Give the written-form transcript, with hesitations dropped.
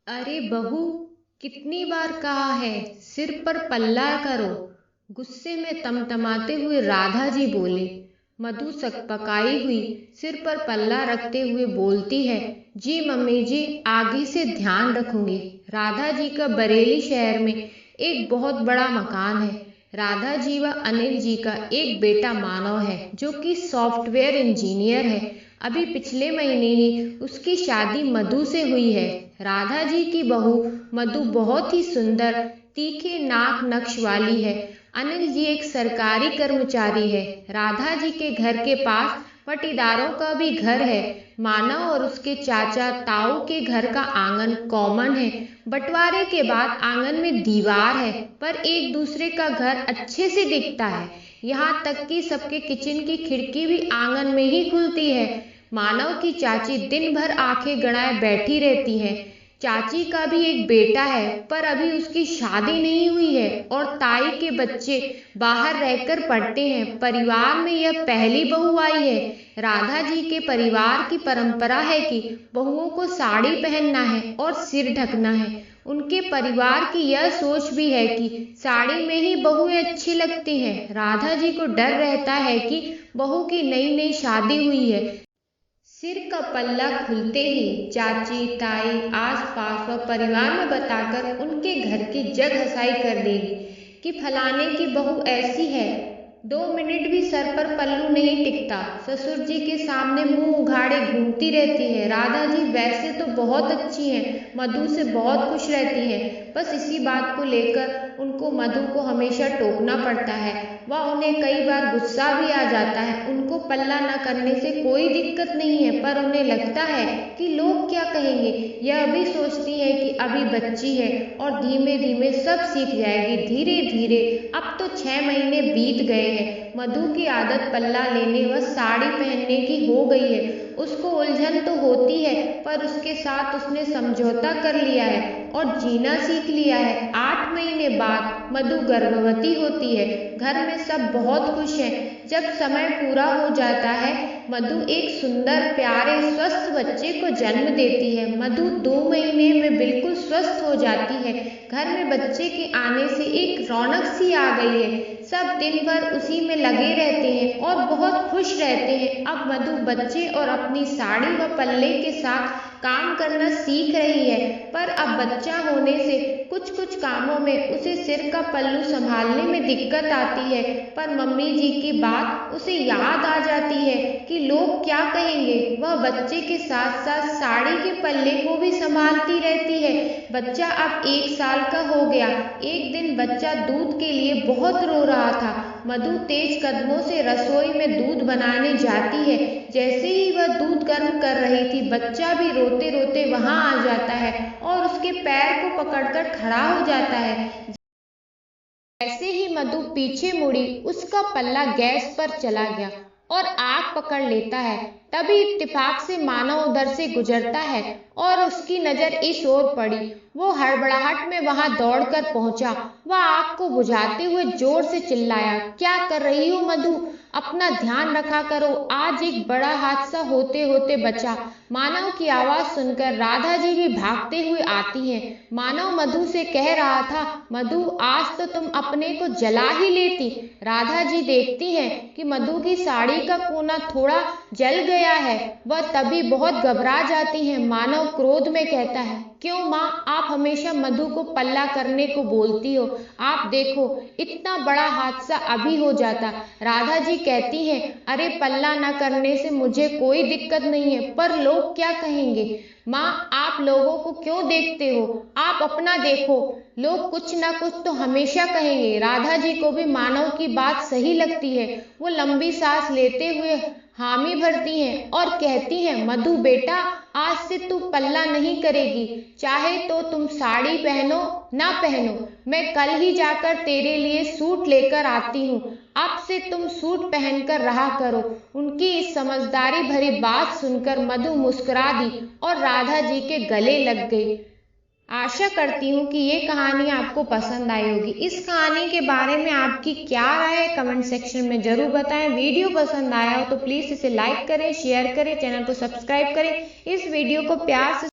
अरे बहू, कितनी बार कहा है सिर पर पल्ला करो। गुस्से में तमतमाते हुए राधा जी बोले। मधु सकपकाई हुई सिर पर पल्ला रखते हुए बोलती है, जी मम्मी जी, आगे से ध्यान रखूंगी। राधा जी का बरेली शहर में एक बहुत बड़ा मकान है। राधा जी व अनिल जी का एक बेटा मानव है जो कि सॉफ्टवेयर इंजीनियर है। अभी पिछले महीने ही उसकी शादी मधु से हुई है। राधा जी की बहू मधु बहुत ही सुंदर तीखे नाक नक्श वाली है। अनिल जी एक सरकारी कर्मचारी है। राधा जी के घर के पास पटीदारों का भी घर है। मानव और उसके चाचा ताऊ के घर का आंगन कॉमन है। बंटवारे के बाद आंगन में दीवार है, पर एक दूसरे का घर अच्छे से दिखता है। यहाँ तक कि सबके किचन की खिड़की भी आंगन में ही खुलती है। मानव की चाची दिन भर आंखें गड़ाए बैठी रहती है। चाची का भी एक बेटा है, पर अभी उसकी शादी नहीं हुई है और ताई के बच्चे बाहर रहकर पढ़ते हैं। परिवार में यह पहली बहू आई है। राधा जी के परिवार की परंपरा है कि बहुओं को साड़ी पहनना है और सिर ढकना है। उनके परिवार की यह सोच भी है कि साड़ी में ही बहुएं अच्छी लगती हैं। राधा जी को डर रहता है कि बहू की नई नई शादी हुई है। सिर का पल्ला खुलते ही चाची ताई आसपास व परिवार में बताकर उनके घर की जग हंसाई कर देगी कि फलाने की बहू ऐसी है। 2 मिनट भी सर पर पल्लू नहीं टिकता। ससुर जी के सामने मुंह उघाड़े घूमती रहती है। राधा जी वैसे तो बहुत अच्छी हैं, मधु से बहुत खुश रहती हैं। बस इसी बात को लेकर उनको मधु को हमेशा टोकना पड़ता है व उन्हें कई बार गुस्सा भी आ जाता है। उनको पल्ला न करने से कोई दिक्कत नहीं है, पर उन्हें लगता है कि लोग क्या कहेंगे। यह भी सोचती है कि अभी बच्ची है और धीमे धीमे सब सीख जाएगी। धीरे धीरे अब तो 6 महीने बीत गए हैं। मधु की आदत पल्ला लेने व साड़ी पहनने की हो गई है। उसको उलझन तो होती है, पर उसके साथ उसने समझौता कर लिया है और जीना सीख लिया है। 8 महीने बाद मधु गर्भवती होती है। घर में सब बहुत खुश हैं। जब समय पूरा हो जाता है, मधु एक सुंदर प्यारे स्वस्थ बच्चे को जन्म देती है। मधु 2 महीने में बिल्कुल स्वस्थ हो जाती है। घर में बच्चे के आने से एक रौनक सी आ गई है। सब दिन भर उसी में लगे रहते हैं और बहुत खुश रहते हैं। अब मधु बच्चे और अपनी साड़ी व पल्ले के साथ काम करना सीख रही है, पर अब बच्चा होने से कुछ कुछ कामों में उसे सिर का पल्लू संभालने में दिक्कत आती है। पर मम्मी जी की बात उसे याद आ जाती है कि लोग क्या कहेंगे। वह बच्चे के साथ साथ साड़ी के पल्ले को भी संभालती रहती है। बच्चा अब 1 साल का हो गया। एक दिन बच्चा दूध के लिए बहुत रो रहा था। मधु तेज कदमों से रसोई में दूध बनाने जाती है। जैसे ही वह दूध गर्म कर रही थी, बच्चा भी रोते रोते वहां आ जाता है और उसके पैर को पकड़कर खड़ा हो जाता है। जैसे ही मधु पीछे मुड़ी, उसका पल्ला गैस पर चला गया और आग पकड़ लेता है। तभी इत्तेफाक से मानव उधर से गुजरता है और उसकी नजर इस ओर पड़ी। वो हड़बड़ाहट में वहां दौड़कर पहुंचा। वह आग को बुझाते हुए जोर से चिल्लाया, क्या कर रही हो मधु? अपना ध्यान रखा करो, आज एक बड़ा हादसा होते होते बचा। मानव की आवाज सुनकर राधा जी भी भागते हुए आती हैं। मानव मधु से कह रहा था, मधु आज तो तुम अपने को जला ही लेती। राधा जी देखती हैं कि मधु की साड़ी का कोना थोड़ा जल गया है। वह तभी बहुत घबरा जाती हैं। मानव क्रोध में कहता है, क्यों माँ, आप हमेशा मधु को पल्ला करने को बोलती हो। आप देखो, इतना बड़ा हादसा अभी हो जाता। राधा जी कहती हैं, अरे पल्ला न करने से मुझे कोई दिक्कत नहीं है, पर लोग क्या कहेंगे। माँ, आप लोगों को क्यों देखते हो, आप अपना देखो। लोग कुछ ना कुछ तो हमेशा कहेंगे। राधा जी को भी मानव की बात सही लगती है। वो लंबी सांस लेते हुए हामी भरती हैं और कहती हैं, मधु बेटा, आज से तू पल्ला नहीं करेगी। चाहे तो तुम साड़ी पहनो ना पहनो, मैं कल ही जाकर तेरे लिए सूट लेकर आती हूँ। अब से तुम सूट पहनकर रहा करो। उनकी इस समझदारी भरी बात सुनकर मधु मुस्कुरा दी और राधा जी के गले लग गई। आशा करती हूँ कि ये कहानी आपको पसंद आई होगी। इस कहानी के बारे में आपकी क्या राय है, कमेंट सेक्शन में जरूर बताएं। वीडियो पसंद आया हो तो प्लीज़ इसे लाइक करें, शेयर करें, चैनल को सब्सक्राइब करें। इस वीडियो को प्यार से